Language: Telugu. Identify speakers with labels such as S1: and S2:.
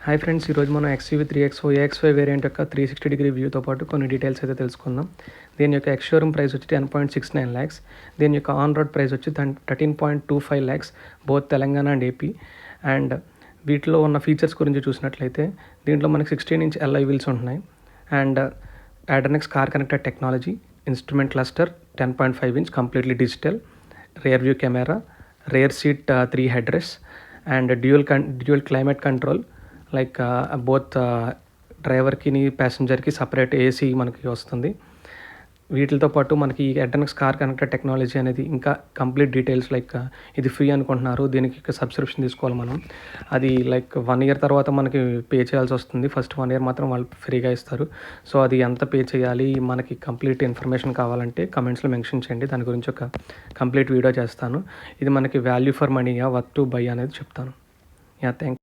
S1: హాయ్ ఫ్రెండ్స్, ఈరోజు మనం XUV3XO AXY వేరియంట్ యొక్క 360 వ్యూతో పాటు కొన్ని డీటెయిల్స్ అయితే తెలుసుకుందాం. దీని యొక్క ఎక్స్ షోరూమ్ ప్రైస్ వచ్చి 10.69 lakhs. దీని యొక్క ఆన్ రోడ్ ప్రైస్ వచ్చి 13.25 lakhs, both Telangana and AP. And వీటిలో ఉన్న ఫీచర్స్ గురించి చూసినట్లయితే దీంట్లో మనకి 16-inch alloy wheels ఉంటున్నాయి. And Adrenox car connected technology, instrument cluster 10.5 inch completely digital, rear view camera, rear seat 3 headrests and dual climate control, like both డ్రైవర్కి ప్యాసింజర్కి సపరేట్ ఏసీ మనకి వస్తుంది. వీటితో పాటు మనకి అడ్రనక్స్ కార్ కనెక్టెడ్ టెక్నాలజీ అనేది ఇంకా కంప్లీట్ డీటెయిల్స్, లైక్ ఇది ఫ్రీ అనుకుంటున్నారు, దీనికి సబ్స్క్రిప్షన్ తీసుకోవాలి మనం. అది లైక్ 1 year తర్వాత మనకి పే చేయాల్సి వస్తుంది. ఫస్ట్ 1 year మాత్రం వాళ్ళు ఫ్రీగా ఇస్తారు. సో అది ఎంత పే చేయాలి, మనకి కంప్లీట్ ఇన్ఫర్మేషన్ కావాలంటే కమెంట్స్లో మెన్షన్ చేయండి. దాని గురించి ఒక కంప్లీట్ వీడియో చేస్తాను. ఇది మనకి value for money worth to buy అనేది చెప్తాను. థ్యాంక్